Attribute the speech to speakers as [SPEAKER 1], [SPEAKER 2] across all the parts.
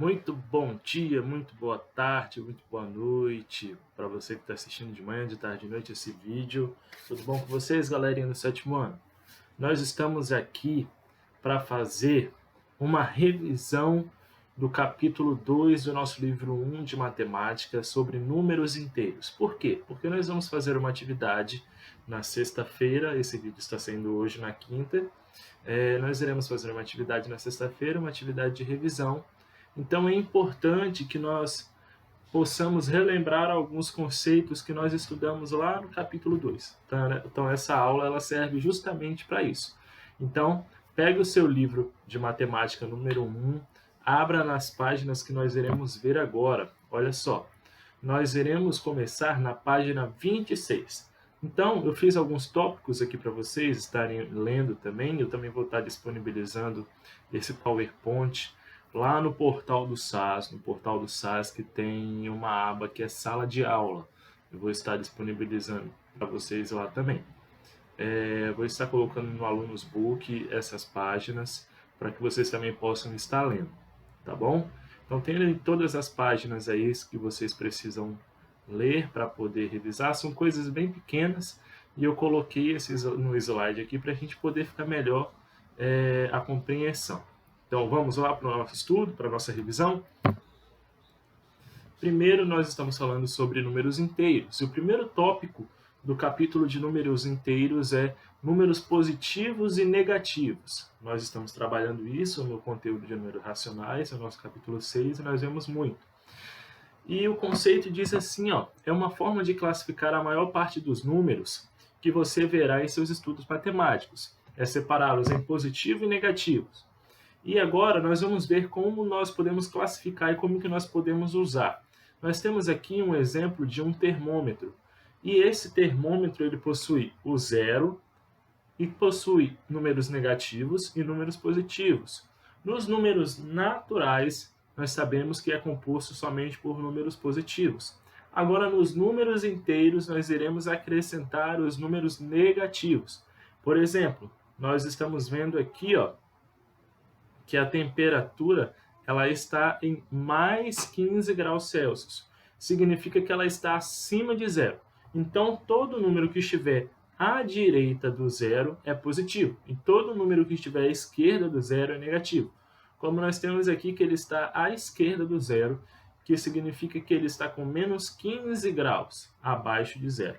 [SPEAKER 1] Muito bom dia, muito boa tarde, muito boa noite para você que está assistindo de manhã, de tarde, de noite esse vídeo. Tudo bom com vocês, galerinha do sétimo ano? Nós estamos aqui para fazer uma revisão do capítulo 2 do nosso livro 1 de matemática sobre números inteiros. Por quê? Porque nós vamos fazer uma atividade na sexta-feira, esse vídeo está saindo hoje na quinta. Nós iremos fazer uma atividade na sexta-feira, uma atividade de revisão. Então é importante que nós possamos relembrar alguns conceitos que nós estudamos lá no capítulo 2. Então essa aula ela serve justamente para isso. Então, pegue o seu livro de matemática número 1, abra nas páginas que nós iremos ver agora. Olha só, nós iremos começar na página 26. Então, eu fiz alguns tópicos aqui para vocês estarem lendo também. Eu também vou estar disponibilizando esse PowerPoint lá no portal do SAS, que tem uma aba que é sala de aula. Eu vou estar disponibilizando para vocês lá também. Vou estar colocando no Alunos Book essas páginas para que vocês também possam estar lendo, tá bom? Então tem todas as páginas aí que vocês precisam ler para poder revisar. São coisas bem pequenas e eu coloquei esses no slide aqui para a gente poder ficar melhor a compreensão. Então vamos lá para o nosso estudo, para a nossa revisão. Primeiro nós estamos falando sobre números inteiros. E o primeiro tópico do capítulo de números inteiros é números positivos e negativos. Nós estamos trabalhando isso no conteúdo de números racionais, no nosso capítulo 6, e nós vemos muito. E o conceito diz assim, é uma forma de classificar a maior parte dos números que você verá em seus estudos matemáticos. É separá-los em positivo e negativos. E agora nós vamos ver como nós podemos classificar e como que nós podemos usar. Nós temos aqui um exemplo de um termômetro. E esse termômetro ele possui o zero e possui números negativos e números positivos. Nos números naturais, nós sabemos que é composto somente por números positivos. Agora, nos números inteiros, nós iremos acrescentar os números negativos. Por exemplo, nós estamos vendo aqui, que a temperatura ela está em mais 15 graus Celsius. Significa que ela está acima de zero. Então, todo número que estiver à direita do zero é positivo. E todo número que estiver à esquerda do zero é negativo. Como nós temos aqui que ele está à esquerda do zero, que significa que ele está com menos 15 graus abaixo de zero.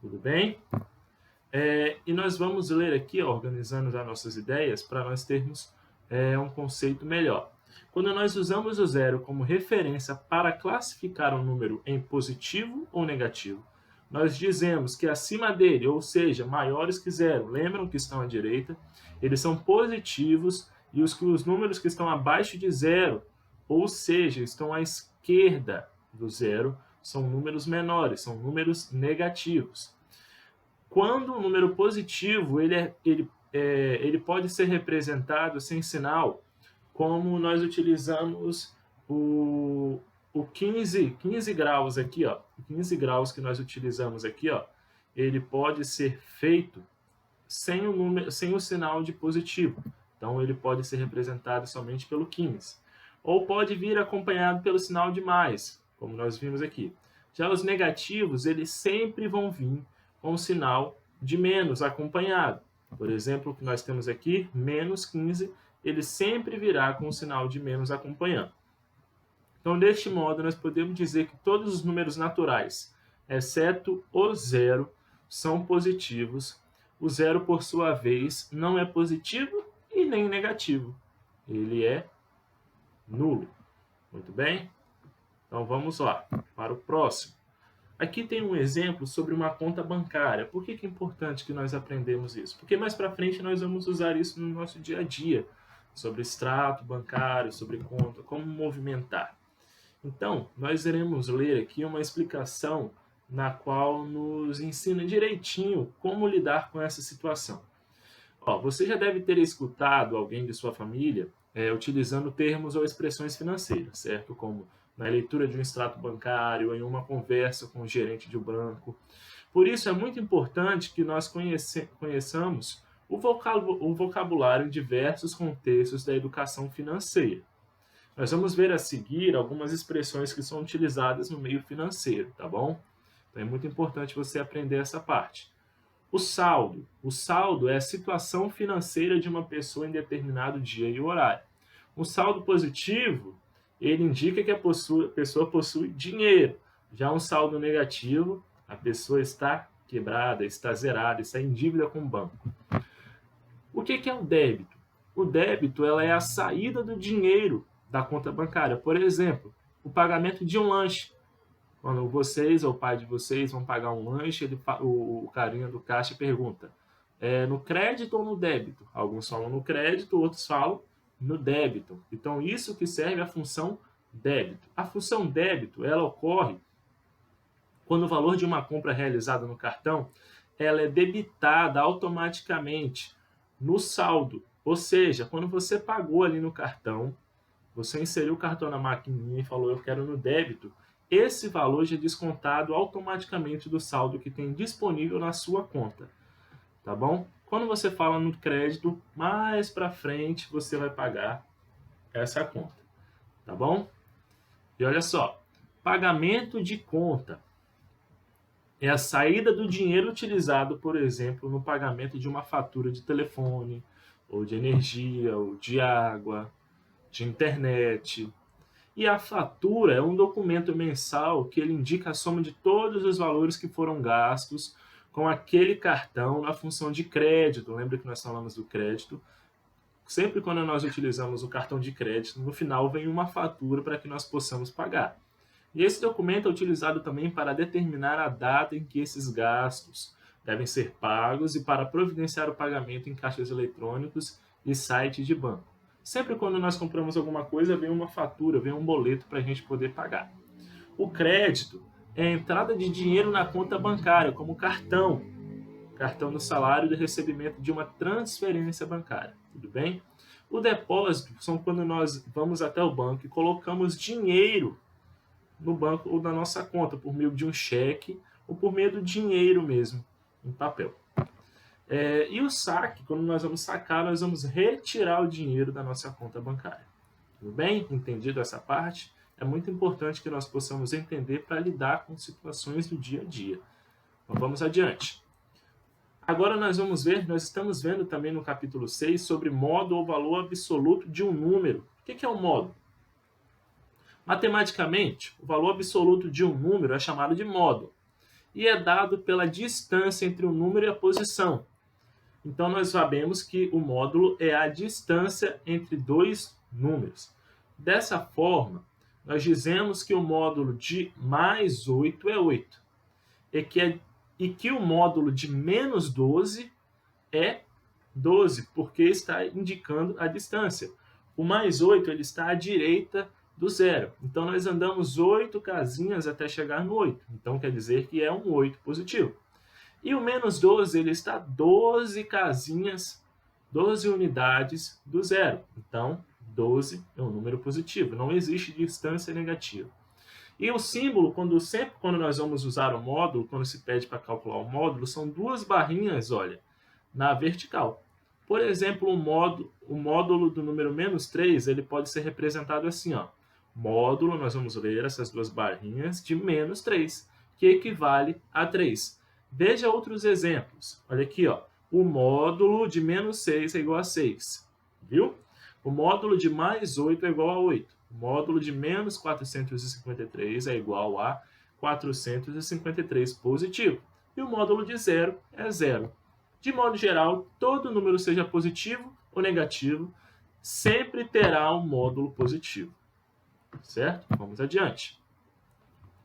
[SPEAKER 1] Tudo bem? E nós vamos ler aqui, organizando as nossas ideias, para nós termos um conceito melhor. Quando nós usamos o zero como referência para classificar um número em positivo ou negativo, nós dizemos que acima dele, ou seja, maiores que zero, lembram que estão à direita, eles são positivos, e os números que estão abaixo de zero, ou seja, estão à esquerda do zero, são números menores, são números negativos. Quando o número positivo ele pode ser representado sem sinal, como nós utilizamos o 15 graus aqui, 15 graus que nós utilizamos aqui, ele pode ser feito sem o sinal de positivo. Então, ele pode ser representado somente pelo 15. Ou pode vir acompanhado pelo sinal de mais, como nós vimos aqui. Já os negativos, eles sempre vão vir com o sinal de menos acompanhado. Por exemplo, o que nós temos aqui, menos 15, ele sempre virá com o sinal de menos acompanhando. Então, deste modo, nós podemos dizer que todos os números naturais, exceto o zero, são positivos. O zero, por sua vez, não é positivo e nem negativo. Ele é nulo. Muito bem? Então, vamos lá para o próximo. Aqui tem um exemplo sobre uma conta bancária. Por que é importante que nós aprendamos isso? Porque mais para frente nós vamos usar isso no nosso dia a dia, sobre extrato bancário, sobre conta, como movimentar. Então, nós iremos ler aqui uma explicação na qual nos ensina direitinho como lidar com essa situação. Você já deve ter escutado alguém de sua família utilizando termos ou expressões financeiras, certo? Como na leitura de um extrato bancário, em uma conversa com o gerente de um banco. Por isso, é muito importante que nós conheçamos o vocabulário em diversos contextos da educação financeira. Nós vamos ver a seguir algumas expressões que são utilizadas no meio financeiro, tá bom? Então é muito importante você aprender essa parte. O saldo. O saldo é a situação financeira de uma pessoa em determinado dia e horário. Um saldo positivo, ele indica que a pessoa possui dinheiro. Já um saldo negativo, a pessoa está quebrada, está zerada, está em dívida com o banco. O que é o débito? O débito ela é a saída do dinheiro da conta bancária. Por exemplo, o pagamento de um lanche. Quando vocês ou o pai de vocês vão pagar um lanche, o carinha do caixa pergunta: no crédito ou no débito? Alguns falam no crédito, outros falam no débito. Então, isso que serve a função débito. A função débito, ela ocorre quando o valor de uma compra realizada no cartão, ela é debitada automaticamente no saldo. Ou seja, quando você pagou ali no cartão, você inseriu o cartão na maquininha e falou, eu quero no débito, esse valor já é descontado automaticamente do saldo que tem disponível na sua conta, tá bom? Quando você fala no crédito, mais para frente você vai pagar essa conta, tá bom? E olha só, pagamento de conta é a saída do dinheiro utilizado, por exemplo, no pagamento de uma fatura de telefone, ou de energia, ou de água, de internet. E a fatura é um documento mensal que ele indica a soma de todos os valores que foram gastos com aquele cartão na função de crédito. Lembra que nós falamos do crédito? Sempre quando nós utilizamos o cartão de crédito, no final vem uma fatura para que nós possamos pagar. E esse documento é utilizado também para determinar a data em que esses gastos devem ser pagos e para providenciar o pagamento em caixas eletrônicos e site de banco. Sempre quando nós compramos alguma coisa, vem uma fatura, vem um boleto para a gente poder pagar. O crédito é a entrada de dinheiro na conta bancária, como cartão do salário de recebimento de uma transferência bancária, tudo bem? O depósito são quando nós vamos até o banco e colocamos dinheiro no banco ou na nossa conta, por meio de um cheque ou por meio do dinheiro mesmo, em papel. E o saque, quando nós vamos sacar, nós vamos retirar o dinheiro da nossa conta bancária. Tudo bem? Entendido essa parte? É muito importante que nós possamos entender para lidar com situações do dia a dia. Então vamos adiante. Agora nós estamos vendo também no capítulo 6 sobre modo ou valor absoluto de um número. O que é um modo? Matematicamente, o valor absoluto de um número é chamado de módulo e é dado pela distância entre o número e a posição. Então, nós sabemos que o módulo é a distância entre dois números. Dessa forma, nós dizemos que o módulo de mais 8 é 8 e que o módulo de menos 12 é 12, porque está indicando a distância. O mais 8 ele está à direita do zero. Então, nós andamos 8 casinhas até chegar no 8. Então, quer dizer que é um 8 positivo. E o menos 12, ele está 12 casinhas, 12 unidades do zero. Então, 12 é um número positivo. Não existe distância negativa. E o símbolo, sempre quando nós vamos usar o módulo, quando se pede para calcular o módulo, são duas barrinhas, olha, na vertical. Por exemplo, o módulo do número menos 3, ele pode ser representado assim, ó. Módulo, nós vamos ler essas duas barrinhas, de menos 3, que equivale a 3. Veja outros exemplos. Olha aqui, ó. O módulo de menos 6 é igual a 6. Viu? O módulo de mais 8 é igual a 8. O módulo de menos 453 é igual a 453 positivo. E o módulo de 0 é 0. De modo geral, todo número, seja positivo ou negativo, sempre terá um módulo positivo. Certo? Vamos adiante.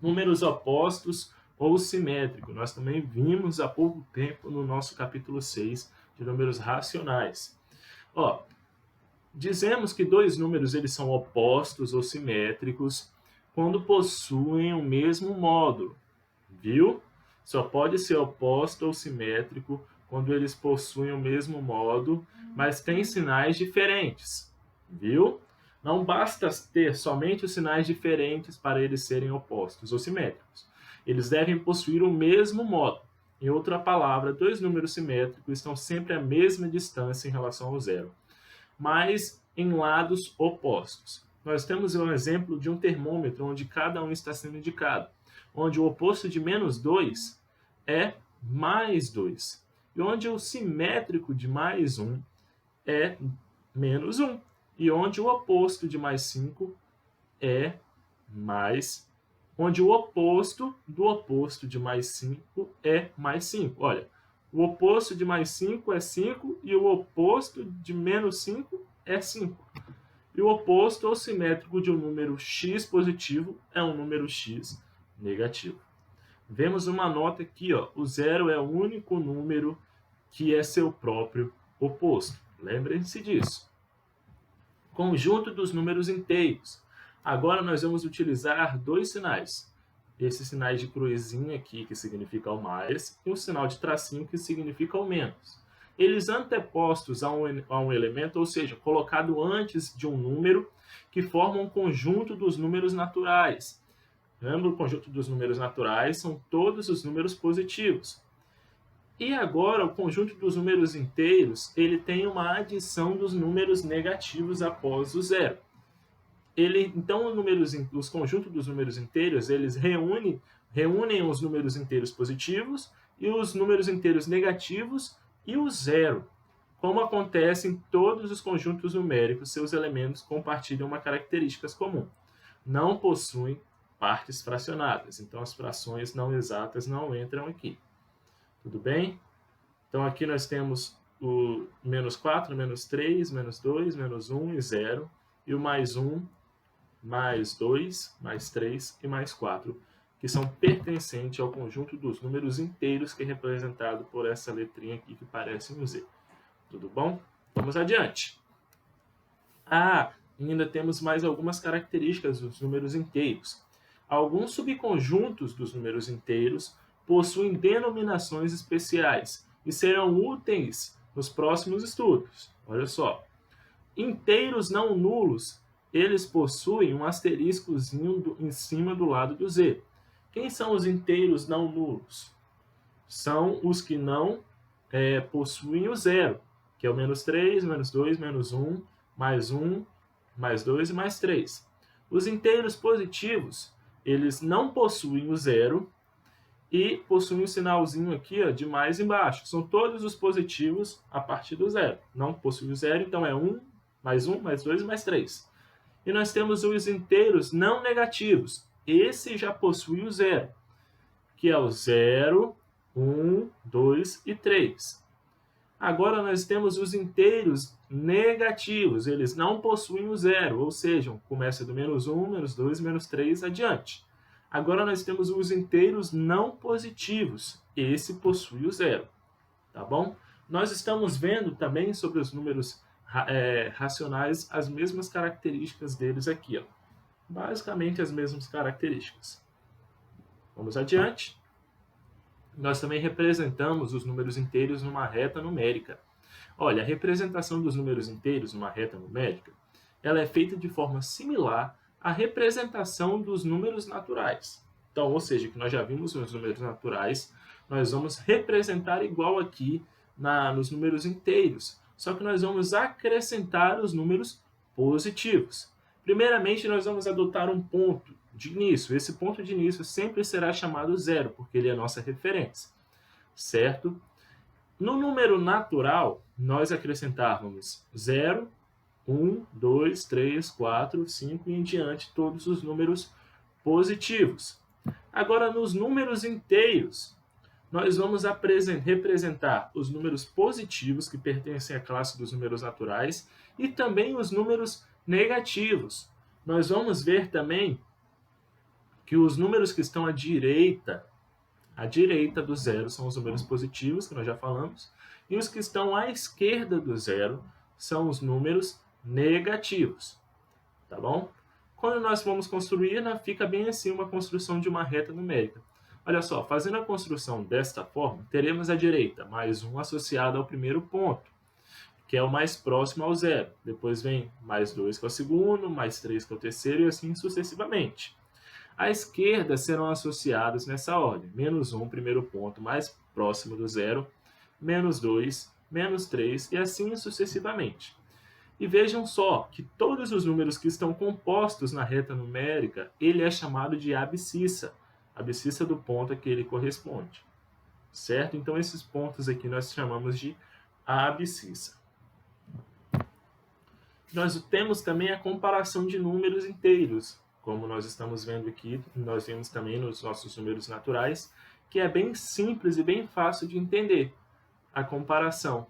[SPEAKER 1] Números opostos ou simétricos. Nós também vimos há pouco tempo no nosso capítulo 6 de números racionais. Ó, dizemos que dois números eles são opostos ou simétricos quando possuem o mesmo módulo. Viu? Só pode ser oposto ou simétrico quando eles possuem o mesmo módulo, mas têm sinais diferentes. Viu? Não basta ter somente os sinais diferentes para eles serem opostos ou simétricos. Eles devem possuir o mesmo módulo. Em outra palavra, dois números simétricos estão sempre à mesma distância em relação ao zero, mas em lados opostos. nós temos um exemplo de um termômetro onde cada um está sendo indicado, onde o oposto de menos 2 é mais 2, e onde o simétrico de mais 1 é menos 1, e onde o oposto de mais 5 é mais, onde o oposto do oposto de mais 5 é mais 5. Olha, o oposto de mais 5 é 5 e o oposto de menos 5 é 5. E o oposto ou simétrico de um número x positivo é um número x negativo. Vemos uma nota aqui, ó, o zero é o único número que é seu próprio oposto. Lembrem-se disso. Conjunto dos números inteiros. Agora nós vamos utilizar dois sinais. Esses sinais de cruzinha aqui, que significa o mais, e o sinal de tracinho, que significa o menos. Eles antepostos a um elemento, ou seja, colocado antes de um número, que formam um conjunto dos números naturais. Lembra, o conjunto dos números naturais são todos os números positivos. E agora, o conjunto dos números inteiros, ele tem uma adição dos números negativos após o zero. Então, os conjuntos dos números inteiros, eles reúnem os números inteiros positivos e os números inteiros negativos e o zero. Como acontece em todos os conjuntos numéricos, seus elementos compartilham uma característica comum. Não possuem partes fracionadas, então as frações não exatas não entram aqui. Tudo bem? Então aqui nós temos o menos 4, menos 3, menos 2, menos 1 e 0, e o mais 1, mais 2, mais 3 e mais 4, que são pertencentes ao conjunto dos números inteiros, que é representado por essa letrinha aqui que parece um Z. Tudo bom? Vamos adiante. Ainda temos mais algumas características dos números inteiros. Alguns subconjuntos dos números inteiros possuem denominações especiais e serão úteis nos próximos estudos. Olha só. Inteiros não nulos, eles possuem um asteriscozinho em cima do lado do Z. Quem são os inteiros não nulos? São os que não possuem o zero, que é o menos 3, menos 2, menos 1, mais 2 e mais 3. Os inteiros positivos, eles não possuem o zero e possuem um sinalzinho aqui, ó, de mais embaixo. São todos os positivos a partir do zero. Não possui o zero, então é 1, mais 2 e mais 3. E nós temos os inteiros não negativos. Esse já possui o zero, que é o 0, 1, 2 e 3. Agora nós temos os inteiros negativos. Eles não possuem o zero, ou seja, começa do menos 1, menos 2, menos 3 adiante. Agora nós temos os inteiros não positivos. Esse possui o zero. Tá bom? Nós estamos vendo também sobre os números racionais as mesmas características deles aqui, ó. Basicamente as mesmas características. Vamos adiante. Nós também representamos os números inteiros numa reta numérica. Olha, a representação dos números inteiros numa reta numérica, ela é feita de forma similar à representação dos números naturais. Então, ou seja, que nós já vimos nos números naturais, nós vamos representar igual aqui nos números inteiros, só que nós vamos acrescentar os números positivos. Primeiramente, nós vamos adotar um ponto de início. Esse ponto de início sempre será chamado zero, porque ele é a nossa referência, certo? No número natural, nós acrescentávamos 0, 1, 2, 3, 4, 5 e em diante, todos os números positivos. Agora, nos números inteiros, nós vamos representar os números positivos, que pertencem à classe dos números naturais, e também os números negativos. Nós vamos ver também que os números que estão à direita do zero são os números positivos, que nós já falamos, e os que estão à esquerda do zero são os números negativos. Tá bom? Quando nós vamos construir, fica bem assim uma construção de uma reta numérica. Olha só, fazendo a construção desta forma, teremos à direita mais 1 associado ao primeiro ponto, que é o mais próximo ao zero. Depois vem mais 2, que é o segundo, mais 3, que é o terceiro, e assim sucessivamente. À esquerda serão associados nessa ordem. Menos 1, primeiro ponto, mais próximo do zero, menos 2, menos 3, e assim sucessivamente. E vejam só que todos os números que estão compostos na reta numérica, ele é chamado de abscissa do ponto a que ele corresponde, certo? Então, esses pontos aqui nós chamamos de abscissa. Nós temos também a comparação de números inteiros, como nós estamos vendo aqui, nós vemos também nos nossos números naturais, que é bem simples e bem fácil de entender a comparação.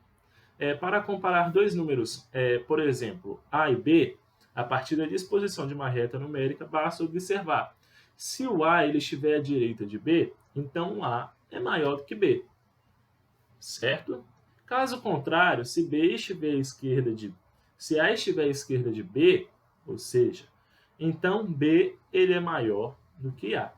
[SPEAKER 1] Para comparar dois números, por exemplo, A e B, a partir da disposição de uma reta numérica, basta observar. Se o A ele estiver à direita de B, então o A é maior do que B, certo? Caso contrário, se A estiver à esquerda de B, ou seja, então B ele é maior do que A.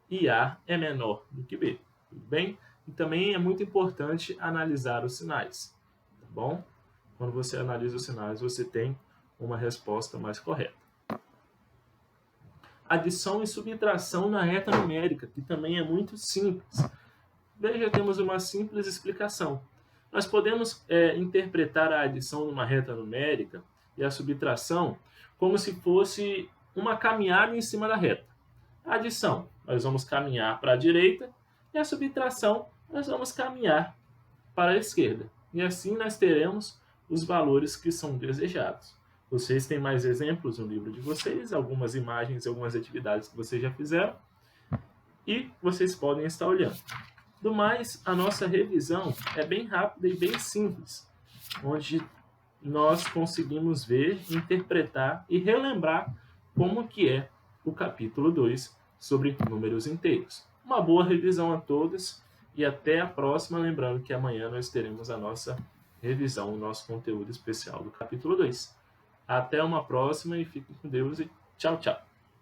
[SPEAKER 1] E A é menor do que B, tudo bem? E também é muito importante analisar os sinais, tá bom? Quando você analisa os sinais, você tem uma resposta mais correta. Adição e subtração na reta numérica, que também é muito simples. Veja, temos uma simples explicação. Nós podemos interpretar a adição numa reta numérica e a subtração como se fosse uma caminhada em cima da reta. A adição, nós vamos caminhar para a direita, e a subtração, nós vamos caminhar para a esquerda. E assim nós teremos os valores que são desejados. Vocês têm mais exemplos no livro de vocês, algumas imagens e algumas atividades que vocês já fizeram, e vocês podem estar olhando. Do mais, a nossa revisão é bem rápida e bem simples, onde nós conseguimos ver, interpretar e relembrar como que é o capítulo 2 sobre números inteiros. Uma boa revisão a todos e até a próxima, lembrando que amanhã nós teremos a nossa revisão, o nosso conteúdo especial do capítulo 2. Até uma próxima e fiquem com Deus e tchau, tchau!